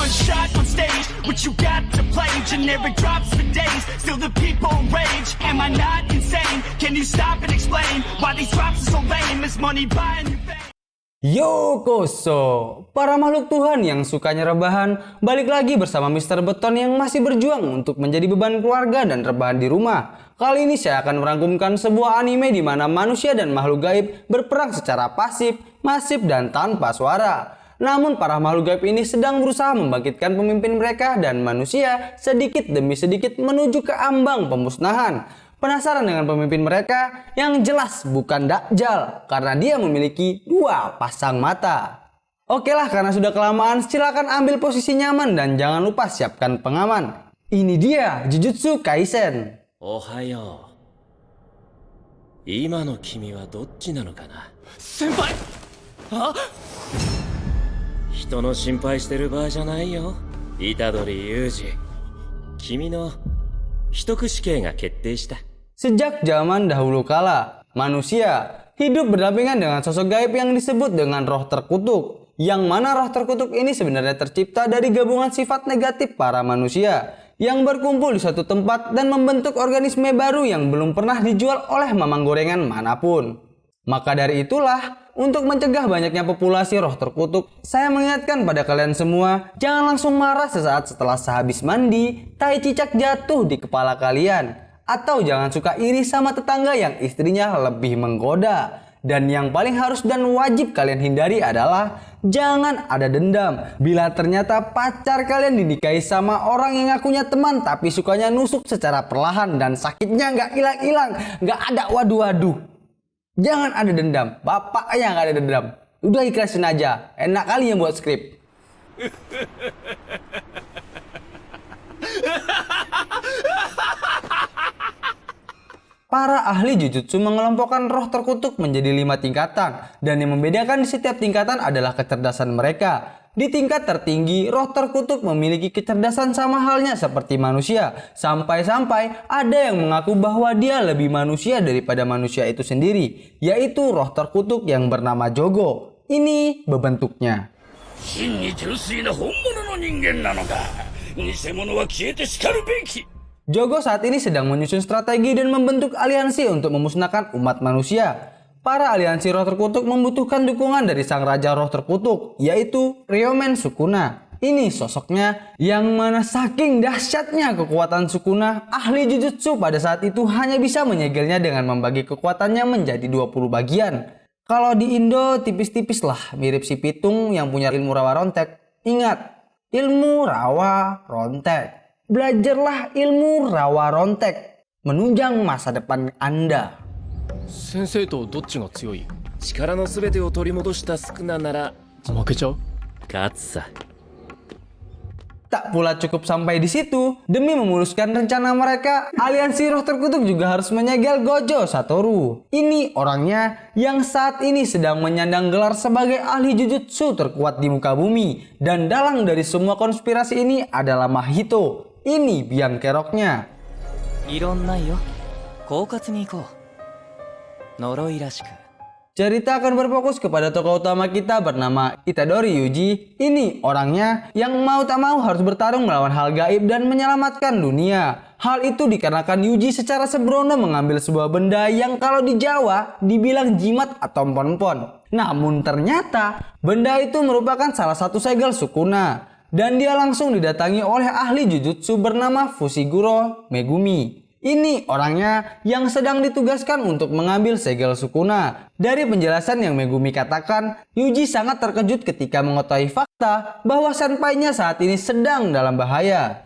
one shot on stage. What you got to play? Generic drops for days. Still the people rage. Am I not insane? Can you stop and explain why these drops are so lame? Is money buying your fame? Yokoso, para makhluk Tuhan yang sukanya rebahan, balik lagi bersama Mr. Beton yang masih berjuang untuk menjadi beban keluarga dan rebahan di rumah. Kali ini saya akan merangkumkan sebuah anime di mana manusia dan makhluk gaib berperang secara pasif, masif, dan tanpa suara. Namun para makhluk gaib ini sedang berusaha membangkitkan pemimpin mereka dan manusia sedikit demi sedikit menuju ke ambang pemusnahan. Penasaran dengan pemimpin mereka? Yang jelas bukan Dajjal, karena dia memiliki 2 pasang mata. Oke lah, karena sudah kelamaan, silakan ambil posisi nyaman dan jangan lupa siapkan pengaman. Ini dia Jujutsu Kaisen. Ohayo. Ima no kimi wa docchi nano kana? Senpai! Huh? 人の心配してる場合じゃないよ。虎杖裕二。君の秘匿死刑が決定した。 Sejak zaman dahulu kala, manusia hidup berdampingan dengan sosok gaib yang disebut dengan roh terkutuk. Yang mana roh terkutuk ini sebenarnya tercipta dari gabungan sifat negatif para manusia yang berkumpul di suatu tempat dan membentuk organisme baru yang belum pernah dijual oleh mamang gorengan manapun. Maka dari itulah, untuk mencegah banyaknya populasi roh terkutuk, saya mengingatkan pada kalian semua, jangan langsung marah sesaat setelah sehabis mandi, tai cicak jatuh di kepala kalian. Atau jangan suka iri sama tetangga yang istrinya lebih menggoda. Dan yang paling harus dan wajib kalian hindari adalah jangan ada dendam. Bila ternyata pacar kalian dinikahi sama orang yang ngakunya teman tapi sukanya nusuk secara perlahan dan sakitnya nggak hilang-hilang, nggak ada waduh-waduh. Jangan ada dendam, bapaknya nggak ada dendam. Udah ikhlasin aja, enak kali yang buat skrip. Para ahli Jujutsu mengelompokkan roh terkutuk menjadi 5 tingkatan, dan yang membedakan di setiap tingkatan adalah kecerdasan mereka. Di tingkat tertinggi, roh terkutuk memiliki kecerdasan sama halnya seperti manusia, sampai-sampai ada yang mengaku bahwa dia lebih manusia daripada manusia itu sendiri, yaitu roh terkutuk yang bernama Jogo. Ini bentuknya. Jogo saat ini sedang menyusun strategi dan membentuk aliansi untuk memusnahkan umat manusia. Para aliansi roh terkutuk membutuhkan dukungan dari sang raja roh terkutuk, yaitu Ryomen Sukuna. Ini sosoknya yang mana saking dahsyatnya kekuatan Sukuna, ahli Jujutsu pada saat itu hanya bisa menyegelnya dengan membagi kekuatannya menjadi 20 bagian. Kalau di Indo tipis-tipis lah, mirip si Pitung yang punya ilmu rawa rontek. Ingat, ilmu rawa rontek. Belajarlah ilmu rawa rontek, menunjang masa depan Anda. 先生とどっちが強い？力のすべてを取り戻したスクナなら負けちゃう？勝つさ。 Tak pula cukup sampai di situ, demi memuluskan rencana mereka, aliansi roh terkutuk juga harus menyegel Gojo Satoru. Ini orangnya yang saat ini sedang menyandang gelar sebagai ahli Jujutsu terkuat di muka bumi. Dan dalang dari semua konspirasi ini adalah Mahito. Ini biang keroknya. Cerita akan berfokus kepada tokoh utama kita bernama Itadori Yuji. Ini orangnya yang mau tak mau harus bertarung melawan hal gaib dan menyelamatkan dunia. Hal itu dikarenakan Yuji secara sembrono mengambil sebuah benda yang kalau di Jawa dibilang jimat atau pon-pon. Namun ternyata benda itu merupakan salah satu segel Sukuna. Dan dia langsung didatangi oleh ahli Jujutsu bernama Fushiguro Megumi. Ini orangnya yang sedang ditugaskan untuk mengambil segel Sukuna. Dari penjelasan yang Megumi katakan, Yuji sangat terkejut ketika mengetahui fakta bahwa senpainya saat ini sedang dalam bahaya.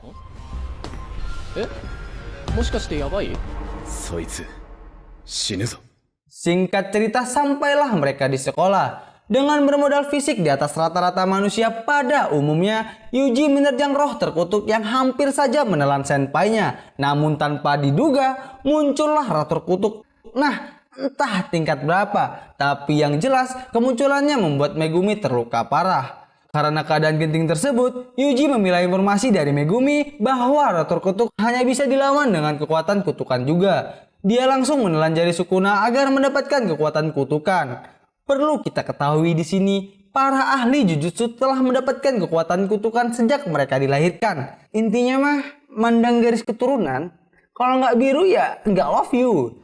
Singkat cerita, sampailah mereka di sekolah. Dengan bermodal fisik di atas rata-rata manusia pada umumnya, Yuji menerjang roh terkutuk yang hampir saja menelan senpainya. Namun tanpa diduga, muncullah roh terkutuk. Nah, entah tingkat berapa, tapi yang jelas kemunculannya membuat Megumi terluka parah. Karena keadaan genting tersebut, Yuji memilah informasi dari Megumi bahwa roh terkutuk hanya bisa dilawan dengan kekuatan kutukan juga. Dia langsung menelan jari Sukuna agar mendapatkan kekuatan kutukan. Perlu kita ketahui di sini, para ahli Jujutsu telah mendapatkan kekuatan kutukan sejak mereka dilahirkan. Intinya mah, mandang garis keturunan, kalau nggak biru ya nggak love you.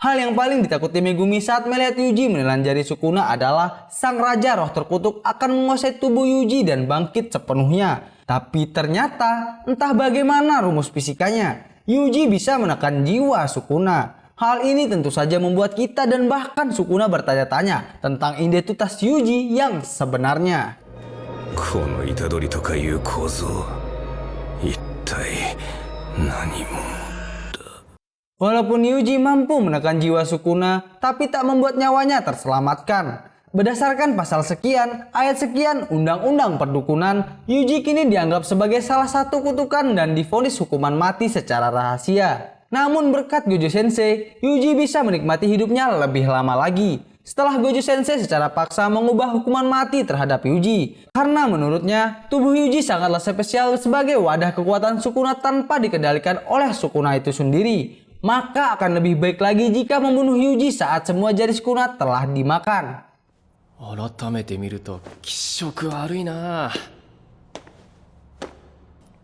Hal yang paling ditakuti Megumi saat melihat Yuji menelan jari Sukuna adalah sang raja roh terkutuk akan menguasai tubuh Yuji dan bangkit sepenuhnya. Tapi ternyata entah bagaimana rumus fisikanya, Yuji bisa menekan jiwa Sukuna. Hal ini tentu saja membuat kita dan bahkan Sukuna bertanya-tanya tentang identitas Yuji yang sebenarnya. この虎杖とかいう構造、一体何者？ Walaupun Yuji mampu menekan jiwa Sukuna, tapi tak membuat nyawanya terselamatkan. Berdasarkan pasal sekian, ayat sekian Undang-Undang Perdukunan, Yuji kini dianggap sebagai salah satu kutukan dan divonis hukuman mati secara rahasia. Namun berkat Gojo Sensei, Yuji bisa menikmati hidupnya lebih lama lagi. Setelah Gojo Sensei secara paksa mengubah hukuman mati terhadap Yuji. Karena menurutnya, tubuh Yuji sangatlah spesial sebagai wadah kekuatan Sukuna tanpa dikendalikan oleh Sukuna itu sendiri. Maka akan lebih baik lagi jika membunuh Yuji saat semua jari Sukuna telah dimakan. 改めて見ると気色悪いな。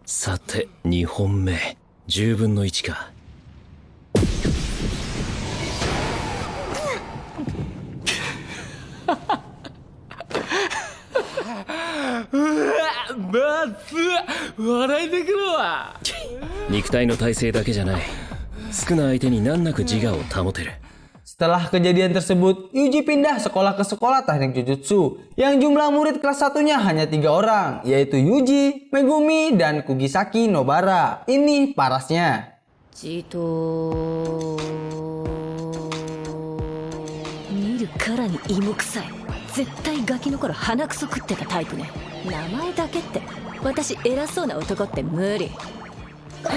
さて2本目10分の1か。笑いてくるわ。肉体の体勢だけじゃない、少ない相手に難なく自我を保てる。 Setelah kejadian tersebut, Yuji pindah sekolah ke sekolah teknik Jujutsu yang jumlah murid kelas 1-nya hanya 3 orang, yaitu Yuji, Megumi, dan Kugisaki Nobara. Ini parasnya. 見るからに芋臭い。絶対ガキの頃鼻くそ食ってたタイプね。名前だけって私偉そうな男って無理。は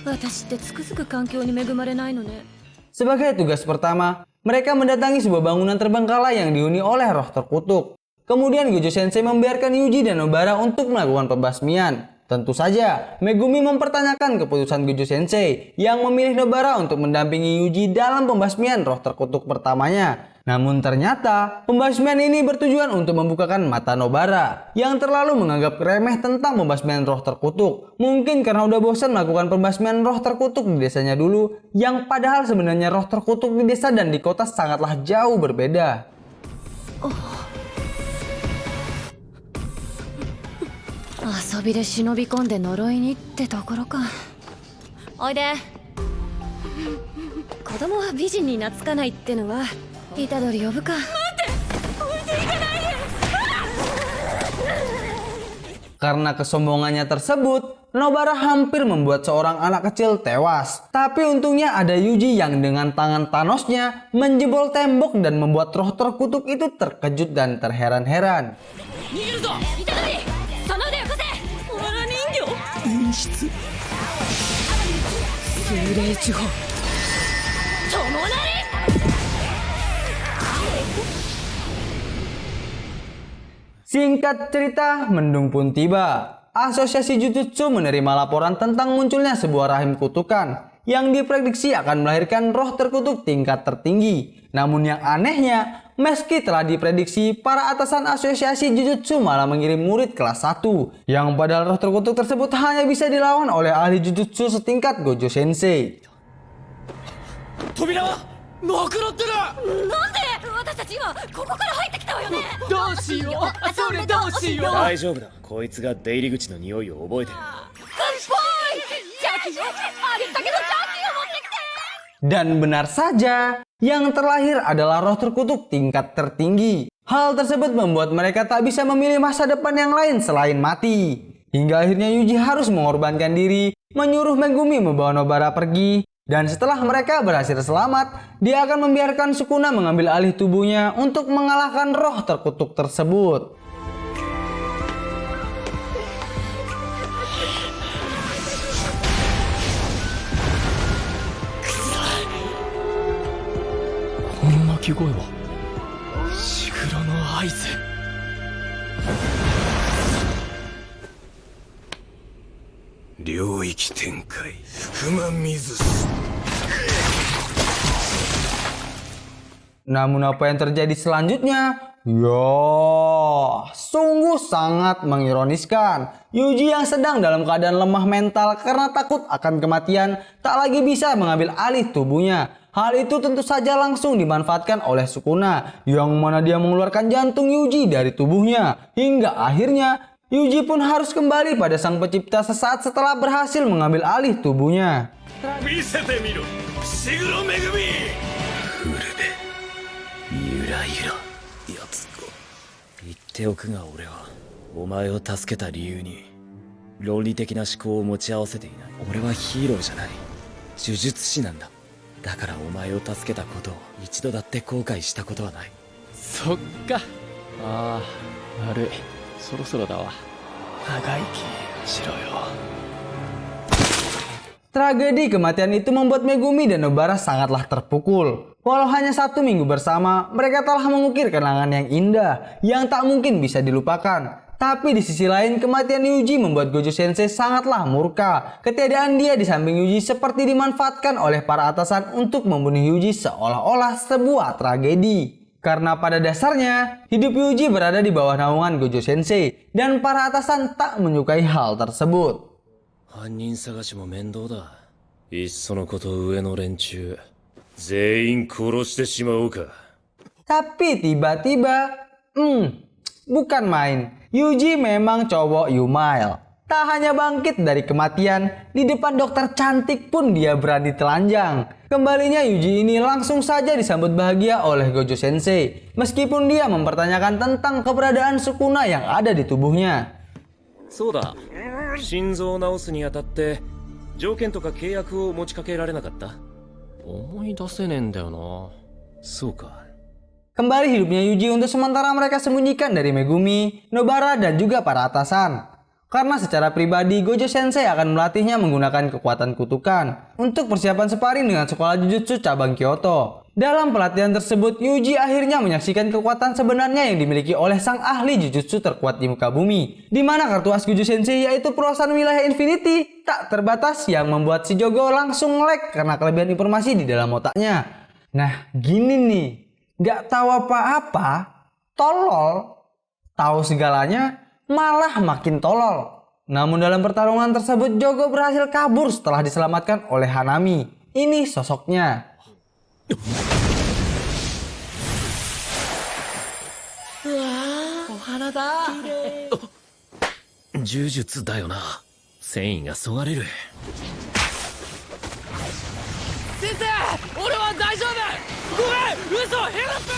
あ、私ってつくづく環境に恵まれないのね。 Sebagai tugas pertama, mereka mendatangi sebuah bangunan terbengkalai yang dihuni oleh roh terkutuk. Kemudian Gojo Sensei membiarkan Yuji dan Nobara untuk melakukan pembasmian. Tentu saja, Megumi mempertanyakan keputusan Gojo Sensei yang memilih Nobara untuk mendampingi Yuji dalam pembasmian roh terkutuk pertamanya. Namun ternyata, pembasmian ini bertujuan untuk membukakan mata Nobara yang terlalu menganggap remeh tentang pembasmian roh terkutuk. Mungkin karena udah bosan melakukan pembasmian roh terkutuk di desanya dulu, yang padahal sebenarnya roh terkutuk di desa dan di kota sangatlah jauh berbeda. Oh. 遊びで忍び込んで呪いにってところか。おいで。子供は美人に懐かないってのは虎杖呼ぶか。待って置いていかないで。Karena kesombongannya tersebut, Nobara hampir membuat seorang anak kecil tewas. Tapi untungnya ada Yuji yang dengan tangan Thanosnya menjebol tembok dan membuat roh terkutuk itu terkejut dan terheran-heran. 'Singkat cerita, mendung pun tiba. Asosiasi Jujutsu menerima laporan tentang munculnya sebuah rahim kutukan yang diprediksi akan melahirkan roh terkutuk tingkat tertinggi. Namun yang anehnya, meski telah diprediksi, para atasan asosiasi Jujutsu malah mengirim murid kelas 1 yang padahal roh terkutuk tersebut hanya bisa dilawan oleh ahli Jujutsu setingkat Gojo Sensei. 扉はなくなってる。なんで私たち今ここから入ってきたわよね。どうしよう、それどうしよう。大丈夫だ、こいつが出入り口の匂いを覚えてる。 Dan benar saja, yang terlahir adalah roh terkutuk tingkat tertinggi. Hal tersebut membuat mereka tak bisa memilih masa depan yang lain selain mati. Hingga akhirnya Yuji harus mengorbankan diri, menyuruh Megumi membawa Nobara pergi. Dan setelah mereka berhasil selamat, dia akan membiarkan Sukuna mengambil alih tubuhnya untuk mengalahkan roh terkutuk tersebut. 領域展開福間水す Namun apa yang terjadi selanjutnya? Ya, sungguh sangat mengironiskan. Yuji yang sedang dalam keadaan lemah mental karena takut akan kematian tak lagi bisa mengambil alih tubuhnya. Hal itu tentu saja langsung dimanfaatkan oleh Sukuna, yang mana dia mengeluarkan jantung Yuji dari tubuhnya. Hingga akhirnya Yuji pun harus kembali pada sang pencipta sesaat setelah berhasil mengambil alih tubuhnya. 見せてみろ伏黒めぐみフルベゆらゆらやつか言っておくが俺はお前を助けた理由に論理的な思考を持ち合わせていない。俺はヒーローじゃない、呪術師なんだ。だからお前を助けたことを一度だって後悔したことはない。そっか。ああ、悪い。そろそろだわ。長生きしろよ。 Tragedi kematian itu membuat Megumi dan Nobara sangatlah terpukul. Walau hanya 1 minggu bersama, mereka telah mengukir kenangan yang indah yang tak mungkin bisa dilupakan. Tapi di sisi lain, kematian Yuji membuat Gojo Sensei sangatlah murka. Ketiadaan dia di samping Yuji seperti dimanfaatkan oleh para atasan untuk membunuh Yuji seolah-olah sebuah tragedi. Karena pada dasarnya, hidup Yuji berada di bawah naungan Gojo Sensei dan para atasan tak menyukai hal tersebut. 犯人探しも面倒だ。いっそのこと上の連中全員殺してしまおうか。 Tapi tiba-tiba, bukan main. Yuji memang cowok Yumail. Tak hanya bangkit dari kematian, di depan dokter cantik pun dia berani telanjang. Kembalinya Yuji ini langsung saja disambut bahagia oleh Gojo Sensei, meskipun dia mempertanyakan tentang keberadaan Sukuna yang ada di tubuhnya. そうだ、心臓を治すにあたって条件とか契約を持ちかけられなかった？思い出せねえんだよな。そうか。 Kembali hidupnya Yuji untuk sementara mereka sembunyikan dari Megumi, Nobara, dan juga para atasan. Karena secara pribadi Gojo Sensei akan melatihnya menggunakan kekuatan kutukan untuk persiapan sparring dengan sekolah Jujutsu cabang Kyoto. Dalam pelatihan tersebut, Yuji akhirnya menyaksikan kekuatan sebenarnya yang dimiliki oleh sang ahli Jujutsu terkuat di muka bumi. Di mana kartu as Gojo Sensei yaitu perluasan wilayah Infinity tak terbatas yang membuat si Jogo langsung lag karena kelebihan informasi di dalam otaknya. Nah, gini nih. Gak tahu apa-apa, tolol, tahu segalanya, malah makin tolol. Namun dalam pertarungan tersebut, Jogo berhasil kabur setelah diselamatkan oleh Hanami. Ini sosoknya. 呪術だよな。繊維がそがれる。先生、俺は大丈夫。ごめん、嘘、ヘルプ。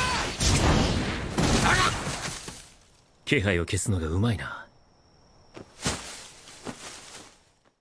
気配を消すのがうまいな。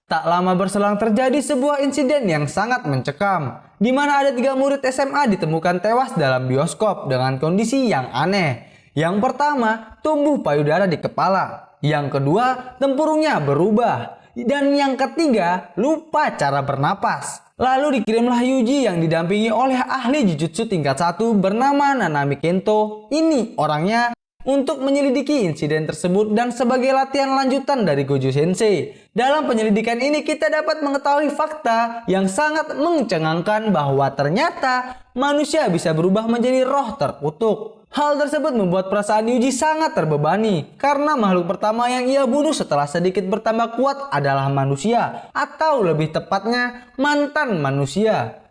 Tak lama berselang terjadi sebuah insiden yang sangat mencekam, di mana ada 3 murid SMA ditemukan tewas dalam bioskop dengan kondisi yang aneh. Yang pertama, tumbuh payudara di kepala. Yang kedua, tempurungnya berubah. Dan yang ketiga, lupa cara bernapas. Lalu dikirimlah Yuji yang didampingi oleh ahli Jujutsu tingkat 1 bernama Nanami Kento. Ini orangnya untuk menyelidiki insiden tersebut dan sebagai latihan lanjutan dari Gojo Sensei. Dalam penyelidikan ini kita dapat mengetahui fakta yang sangat mencengangkan bahwa ternyata manusia bisa berubah menjadi roh terkutuk. Hal tersebut membuat perasaan Yuji sangat terbebani karena makhluk pertama yang ia bunuh setelah sedikit bertambah kuat adalah manusia, atau lebih tepatnya mantan manusia.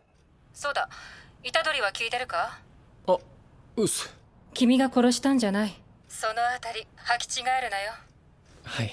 そうだ、虎杖は聞いてるか？あ、うっす。君が殺したんじゃない。そのあたり履き違えるなよ。はい。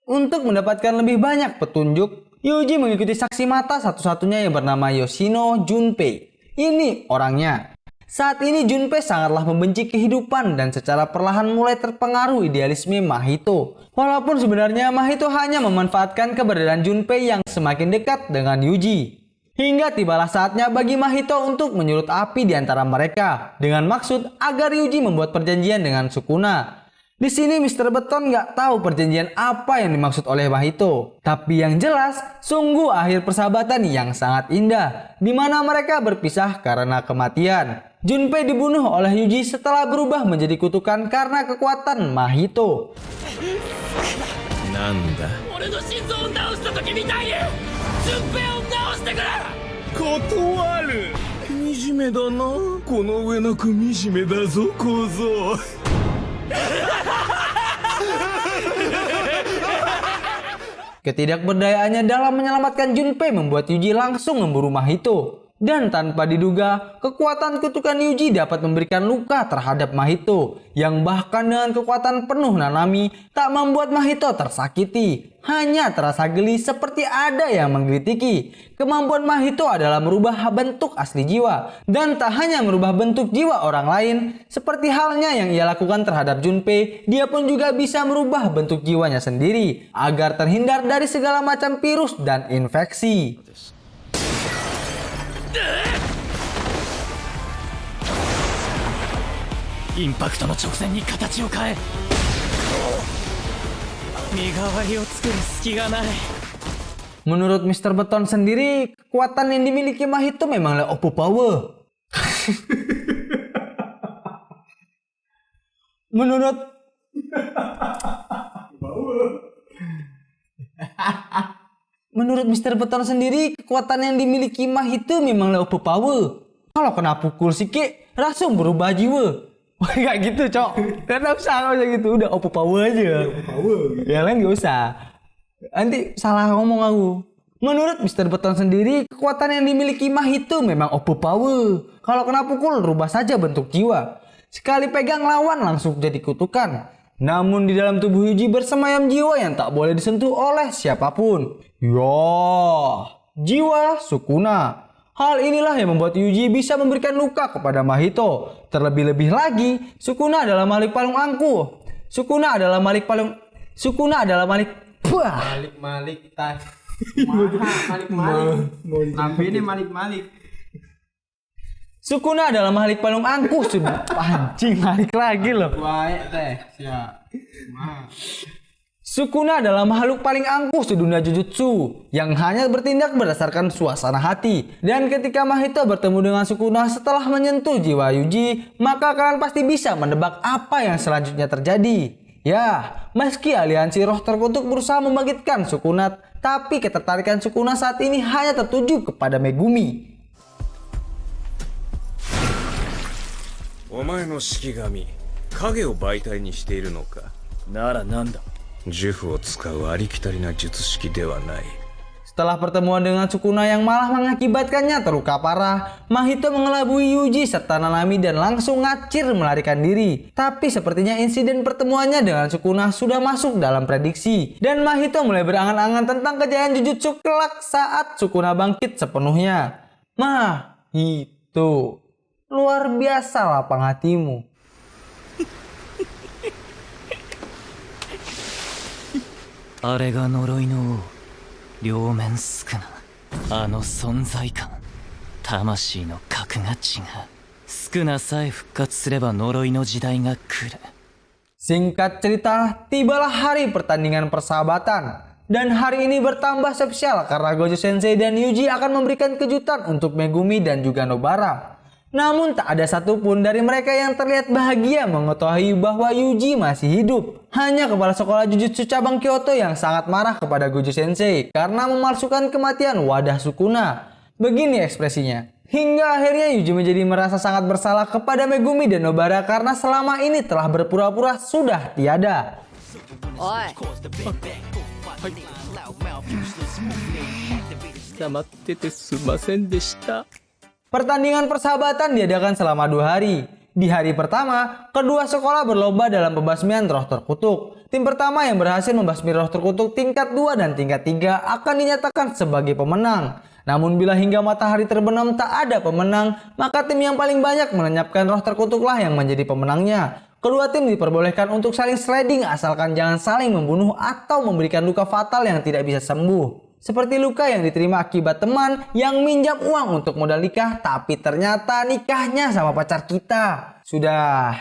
Untuk mendapatkan lebih banyak petunjuk, Yuji mengikuti saksi mata satu-satunya yang bernama Yoshino Junpei. Ini orangnya. Saat ini Junpei sangatlah membenci kehidupan dan secara perlahan mulai terpengaruh idealisme Mahito. Walaupun sebenarnya Mahito hanya memanfaatkan keberadaan Junpei yang semakin dekat dengan Yuji. Hingga tibalah saatnya bagi Mahito untuk menyulut api di antara mereka dengan maksud agar Yuji membuat perjanjian dengan Sukuna. Di sini Mr. Beton nggak tahu perjanjian apa yang dimaksud oleh Mahito. Tapi yang jelas, sungguh akhir persahabatan yang sangat indah, di mana mereka berpisah karena kematian. Junpei dibunuh oleh Yuji setelah berubah menjadi kutukan karena kekuatan Mahito. なんだ俺の心臓を治した時みたいに順平を治してくれ。断る。惨めだな。この上なく惨めだぞ小僧。Ketidakberdayaannya dalam menyelamatkan Junpei membuat Yuji langsung memburu Mahito. Dan tanpa diduga, kekuatan kutukan Yuji dapat memberikan luka terhadap Mahito, yang bahkan dengan kekuatan penuh Nanami tak membuat Mahito tersakiti. Hanya terasa geli seperti ada yang menggelitiki. Kemampuan Mahito adalah merubah bentuk asli jiwa, dan tak hanya merubah bentuk jiwa orang lain, seperti halnya yang ia lakukan terhadap Junpei, dia pun juga bisa merubah bentuk jiwanya sendiri agar terhindar dari segala macam virus dan infeksi. インパクトの直線に形を変え身代わりを作る隙がない。 Menurut Mr. Beton sendiri, kekuatan yang dimiliki Mahito memanglah overpower. Menurut Mr. Beton sendiri, kekuatan yang dimiliki Mahito memanglah overpower. Kalau kena pukul sikit, langsung berubah jiwa. Kayak gitu, Cok. Gak usah gitu, udah overpower aja. Ya lain gak usah. Nanti salah ngomong aku. Menurut Mr. Beton sendiri, kekuatan yang dimiliki Mahito memang overpower. Kalau kena pukul, rubah saja bentuk jiwa. Sekali pegang lawan langsung jadi kutukan. Namun di dalam tubuh Yuji bersemayam jiwa yang tak boleh disentuh oleh siapapun. Jiwa Sukuna. Hal inilah yang membuat Yuji bisa memberikan luka kepada Mahito. Terlebih-lebih lagi, Sukuna adalah makhluk paling angkuh. Sukuna adalah makhluk Sukuna adalah makhluk paling angkuh sudah. Anjing, balik lagi loh. Sukuna adalah makhluk paling angkuh sedunia Jujutsu yang hanya bertindak berdasarkan suasana hati. Dan ketika Mahito bertemu dengan Sukuna setelah menyentuh jiwa Yuji, maka kalian pasti bisa menebak apa yang selanjutnya terjadi. Ya, meski aliansi roh terkutuk berusaha membangkitkan Sukuna, tapi ketertarikan Sukuna saat ini hanya tertuju kepada Megumi. お前の式神影を媒体にしているのか。ならなんだ。呪符を使うありきたりな術式ではない。 Setelah pertemuan dengan Sukuna yang malah mengakibatkannya terluka parah, Mahito mengelabui Yuji serta Nanami dan langsung ngacir melarikan diri. Tapi sepertinya insiden pertemuannya dengan Sukuna sudah masuk dalam prediksi. Dan Mahito mulai berangan-angan tentang kejayaan Jujutsu kelak saat Sukuna bangkit sepenuhnya. Mahito, luar biasa lapang hatimu. あれが呪いの王両面宿儺。あの存在感魂の格が違う。宿儺さえ復活すれば呪いの時代が来る。 Singkat cerita, tibalah hari pertandingan persahabatan. Dan hari ini bertambah spesial karena Gojo Sensei dan Yuji akan memberikan kejutan untuk Megumi dan juga Nobara. Namun tak ada satupun dari mereka yang terlihat bahagia mengetahui bahwa Yuji masih hidup. Hanya kepala sekolah Jujutsu cabang Kyoto yang sangat marah kepada Gojo Sensei karena memalsukan kematian wadah Sukuna. Begini ekspresinya. Hingga akhirnya Yuji menjadi merasa sangat bersalah kepada Megumi dan Nobara karena selama ini telah berpura-pura sudah tiada. Oi, 黙っててすいませんでした。 Pertandingan persahabatan diadakan selama 2 hari. Di hari pertama, kedua sekolah berlomba dalam pembasmian roh terkutuk. Tim pertama yang berhasil membasmi roh terkutuk tingkat 2 dan tingkat 3 akan dinyatakan sebagai pemenang. Namun bila hingga matahari terbenam tak ada pemenang, maka tim yang paling banyak melenyapkan roh terkutuklah yang menjadi pemenangnya. Kedua tim diperbolehkan untuk saling sliding asalkan jangan saling membunuh atau memberikan luka fatal yang tidak bisa sembuh. Seperti luka yang diterima akibat teman yang minjam uang untuk modal nikah, tapi ternyata nikahnya sama pacar kita. Sudah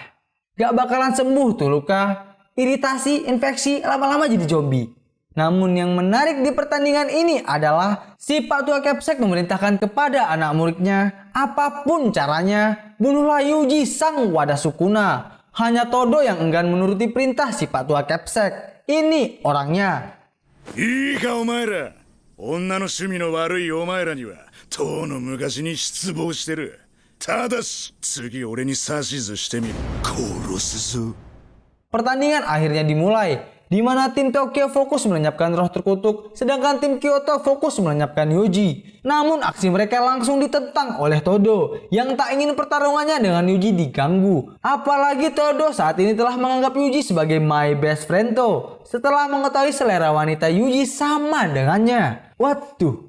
gak bakalan sembuh tuh luka, iritasi, infeksi, lama-lama jadi zombie. Namun yang menarik di pertandingan ini adalah si Pak Tua Capsek memerintahkan kepada anak muridnya, apapun caranya, bunuhlah Yuji sang wadah Sukuna. Hanya Todo yang enggan menuruti perintah si Pak Tua Capsek. Ini orangnya. いいかお前ら、女の趣味の悪いお前らにはとうの昔に失望してる。ただし次俺に指図してみる。殺すぞ。 Pertandingan akhirnya dimulai, di mana tim Tokyo fokus melenyapkan roh terkutuk, sedangkan tim Kyoto fokus melenyapkan Yuji. Namun aksi mereka langsung ditentang oleh Todo, yang tak ingin pertarungannya dengan Yuji diganggu. Apalagi Todo saat ini telah menganggap Yuji sebagai my best friend setelah mengetahui selera wanita Yuji sama dengannya. Waduh,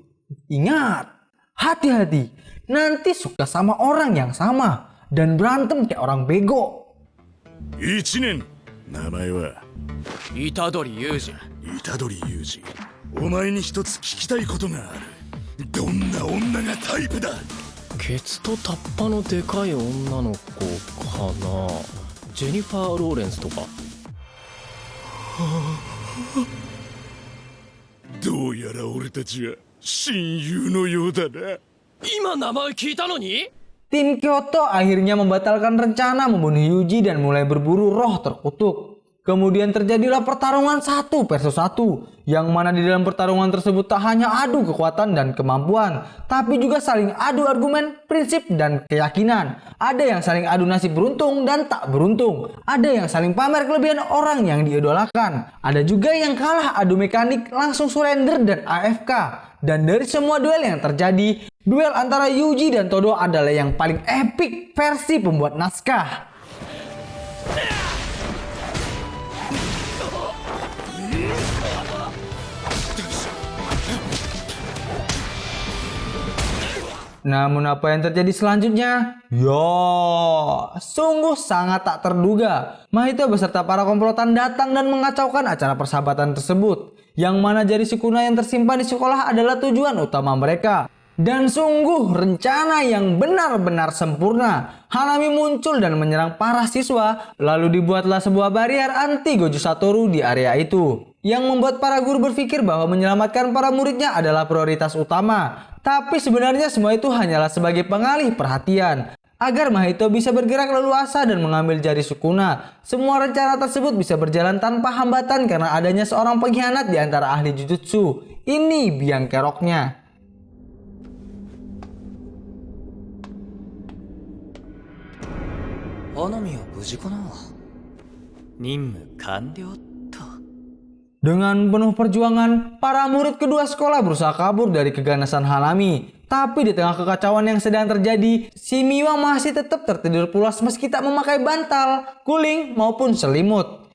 ingat, hati-hati, nanti suka sama orang yang sama dan berantem kayak orang bego. 1年、名前は虎杖裕二。虎杖裕二。お前に一つ聞きたいことがある。どんな女がタイプだ？ケツとタッパのでかい女の子かな。ジェニファー・ローレンスとか。どうやら俺たちは親友のようだな。今名前聞いたのに？ Tim Kyoto akhirnya membatalkan rencana membunuh Yuji dan mulai berburu roh terkutuk. Kemudian terjadilah pertarungan 1 versus 1, yang mana di dalam pertarungan tersebut tak hanya adu kekuatan dan kemampuan, tapi juga saling adu argumen, prinsip, dan keyakinan. Ada yang saling adu nasib beruntung dan tak beruntung. Ada yang saling pamer kelebihan orang yang diidolakan. Ada juga yang kalah adu mekanik, langsung surrender dan AFK. Dan dari semua duel yang terjadi, duel antara Yuji dan Todo adalah yang paling epic versi pembuat naskah. Namun apa yang terjadi selanjutnya? Sungguh sangat tak terduga. Mahito beserta para komplotan datang dan mengacaukan acara persahabatan tersebut. Yang mana jari Sukuna yang tersimpan di sekolah adalah tujuan utama mereka. Dan sungguh rencana yang benar-benar sempurna. Hanami muncul dan menyerang para siswa, lalu dibuatlah sebuah barrier anti Goju Satoru di area itu. Yang membuat para guru berpikir bahwa menyelamatkan para muridnya adalah prioritas utama. Tapi sebenarnya semua itu hanyalah sebagai pengalih perhatian. Agar Mahito bisa bergerak leluasa dan mengambil jari Sukuna. Semua rencana tersebut bisa berjalan tanpa hambatan karena adanya seorang pengkhianat di antara ahli Jujutsu. Ini biang keroknya. 花見は無事かな。任務完了と。 Dengan penuh perjuangan, para murid kedua sekolah berusaha kabur dari keganasan Hanami. Tapi di tengah kekacauan yang sedang terjadi, si Miwa masih tetap tertidur pulas meski tak memakai bantal, guling maupun selimut.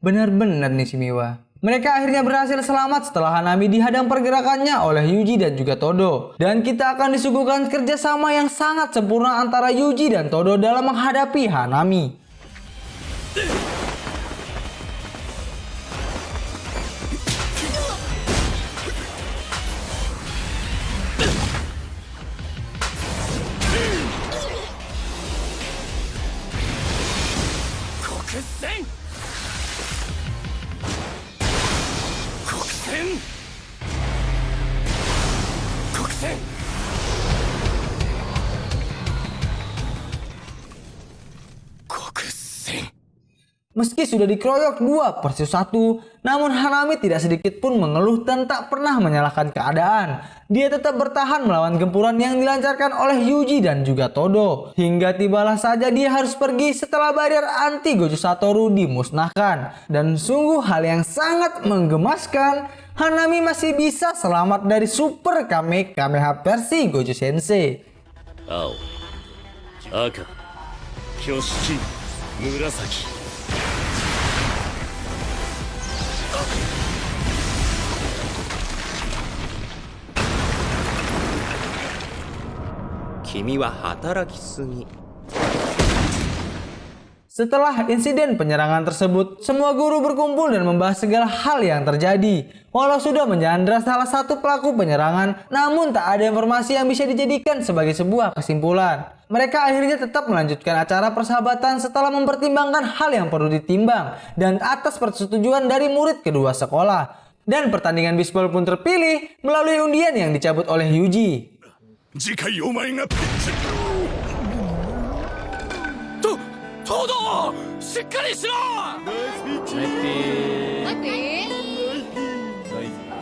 Bener-bener nih si Miwa. Mereka akhirnya berhasil selamat setelah Hanami dihadang pergerakannya oleh Yuji dan juga Todo. Dan kita akan disuguhkan kerjasama yang sangat sempurna antara Yuji dan Todo dalam menghadapi Hanami. Meski sudah dikeroyok 2 versus 1, namun Hanami tidak sedikit pun mengeluh dan tak pernah menyalahkan keadaan. Dia tetap bertahan melawan gempuran yang dilancarkan oleh Yuji dan juga Todo. Hingga tibalah saja dia harus pergi setelah barrier anti Goju Satoru dimusnahkan. Dan sungguh hal yang sangat menggemaskan, Hanami masih bisa selamat dari Super Kamehameha versi Goju Sensei. 青、赤、挙式、紫。 君は働きすぎ。 Setelah insiden penyerangan tersebut, semua guru berkumpul dan membahas segala hal yang terjadi. Walau sudah menyandra salah satu pelaku penyerangan, namun tak ada informasi yang bisa dijadikan sebagai sebuah kesimpulan. Mereka akhirnya tetap melanjutkan acara persahabatan setelah mempertimbangkan hal yang perlu ditimbang dan atas persetujuan dari murid kedua sekolah. Dan pertandingan bisbol pun terpilih melalui undian yang dicabut oleh Yuji. 次回お前がピッチトドしっかりしろ。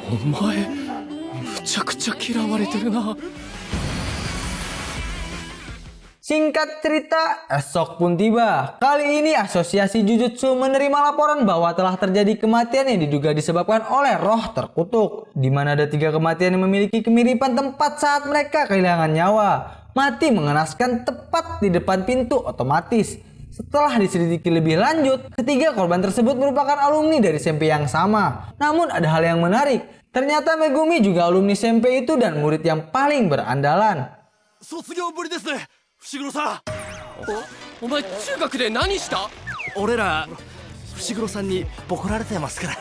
お前むちゃくちゃ嫌われてるな。 Singkat cerita, esok pun tiba. Kali ini asosiasi Jujutsu menerima laporan bahwa telah terjadi kematian yang diduga disebabkan oleh roh terkutuk. Di mana ada 3 kematian yang memiliki kemiripan tempat saat mereka kehilangan nyawa. Mati mengenaskan tepat di depan pintu otomatis. Setelah diselidiki lebih lanjut, ketiga korban tersebut merupakan alumni dari SMP yang sama. Namun ada hal yang menarik. Ternyata Megumi juga alumni SMP itu dan murid yang paling berandalan. 卒業ぶりですね、伏黒さん。お前中学で何した？俺ら伏黒さんにボコられてますから。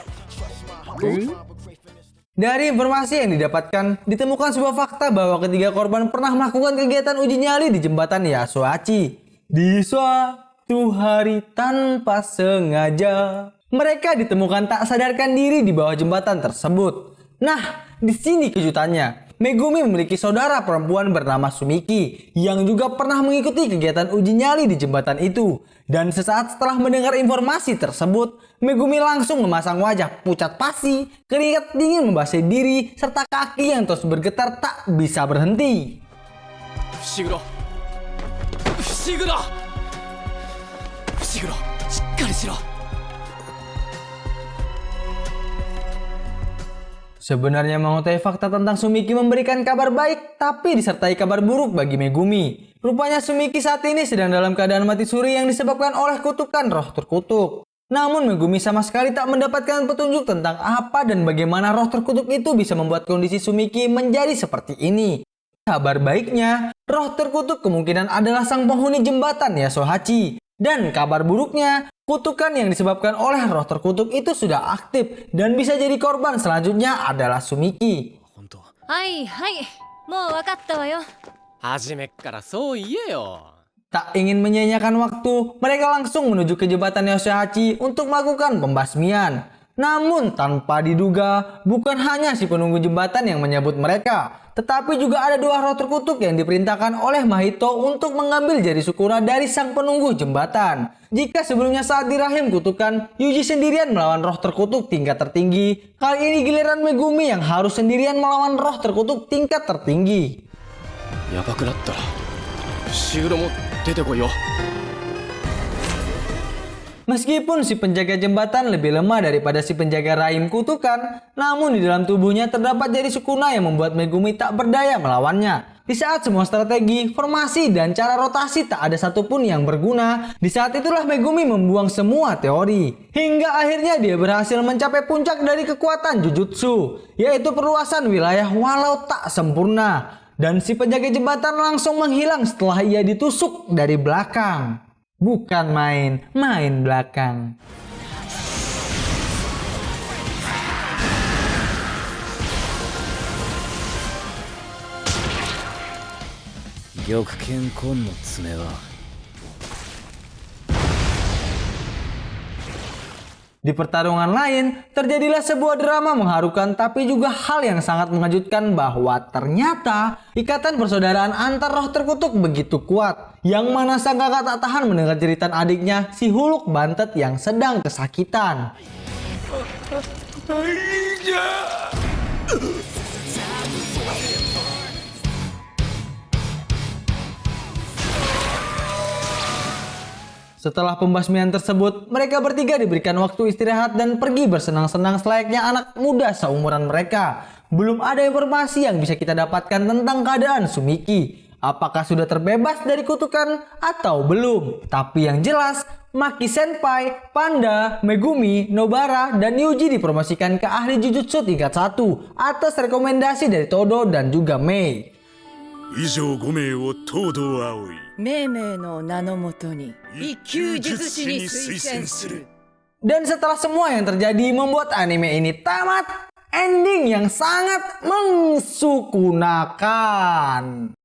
Dari informasi yang didapatkan, ditemukan sebuah fakta bahwa ketiga korban pernah melakukan kegiatan uji nyali di jembatan Yasuachi. Di suatu hari tanpa sengaja, mereka ditemukan tak sadarkan diri di bawah jembatan tersebut. Nah, di sini kejutannya. Megumi memiliki saudara perempuan bernama Sumiki yang juga pernah mengikuti kegiatan uji nyali di jembatan itu. Dan sesaat setelah mendengar informasi tersebut, Megumi langsung memasang wajah pucat pasi, keringat dingin membasahi diri, serta kaki yang terus bergetar tak bisa berhenti. Fushiguro, Fushiguro, Fushiguro, shikkari shiro. Sebenarnya mengetahui fakta tentang Sumiki memberikan kabar baik, tapi disertai kabar buruk bagi Megumi. Rupanya Sumiki saat ini sedang dalam keadaan mati suri yang disebabkan oleh kutukan roh terkutuk. Namun Megumi sama sekali tak mendapatkan petunjuk tentang apa dan bagaimana roh terkutuk itu bisa membuat kondisi Sumiki menjadi seperti ini. Kabar baiknya, roh terkutuk kemungkinan adalah sang penghuni jembatan Yasuhachi. Dan kabar buruknya, kutukan yang disebabkan oleh roh terkutuk itu sudah aktif dan bisa jadi korban selanjutnya adalah Sumiki. はいはい、もう分かったわよ。初めっからそう言えよ。 Tak ingin menyia-nyiakan waktu, mereka langsung menuju ke jembatan Yasuhachi untuk melakukan pembasmian. Namun tanpa diduga, bukan hanya si penunggu jembatan yang menyebut mereka, tetapi juga ada 2 roh terkutuk yang diperintahkan oleh Mahito untuk mengambil jari Sukuna dari sang penunggu jembatan. Jika sebelumnya saat di rahim kutukan, Yuji sendirian melawan roh terkutuk tingkat tertinggi, kali ini giliran Megumi yang harus sendirian melawan roh terkutuk tingkat tertinggi. やばくなったら伏黒も出てこいよ。 Meskipun si penjaga jembatan lebih lemah daripada si penjaga rahim kutukan, namun di dalam tubuhnya terdapat jari Sukuna yang membuat Megumi tak berdaya melawannya. Di saat semua strategi, formasi, dan cara rotasi tak ada satupun yang berguna, di saat itulah Megumi membuang semua teori. Hingga akhirnya dia berhasil mencapai puncak dari kekuatan Jujutsu, yaitu perluasan wilayah walau tak sempurna. Dan si penjaga jembatan langsung menghilang setelah ia ditusuk dari belakang. Bukan main belakang. Gyokuken Kon no tsume wa Di pertarungan lain, terjadilah sebuah drama mengharukan tapi juga hal yang sangat mengejutkan bahwa ternyata ikatan persaudaraan antar roh terkutuk begitu kuat. Yang mana sang kakak tak tahan mendengar jeritan adiknya, si Huluk Bantet yang sedang kesakitan. Setelah pembasmian tersebut, mereka bertiga diberikan waktu istirahat dan pergi bersenang-senang selayaknya anak muda seumuran mereka. Belum ada informasi yang bisa kita dapatkan tentang keadaan Sumiki. Apakah sudah terbebas dari kutukan atau belum? Tapi yang jelas, Maki Senpai, Panda, Megumi, Nobara, dan Yuji dipromosikan ke ahli Jujutsu tingkat 1 atas rekomendasi dari Todo dan juga Mei. 以上5名を東堂葵命名の名のもとに一級術師に推薦する。 Dan setelah semua yang terjadi membuat anime ini tamat, ending yang sangat mensukunakan.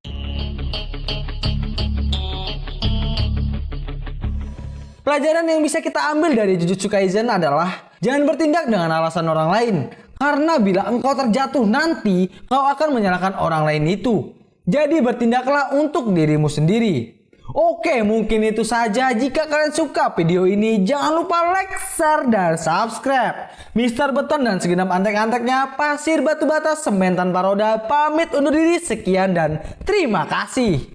Pelajaran yang bisa kita ambil dari Jujutsu Kaisen adalah jangan bertindak dengan alasan orang lain. Karena bila engkau terjatuh nanti, kau akan menyalahkan orang lain itu. Jadi bertindaklah untuk dirimu sendiri. Oke, mungkin itu saja. Jika kalian suka video ini, jangan lupa like, share, dan subscribe. Mister Beton dan segenap antek-anteknya, pasir batu bata semen tanpa roda, pamit undur diri. Sekian dan terima kasih.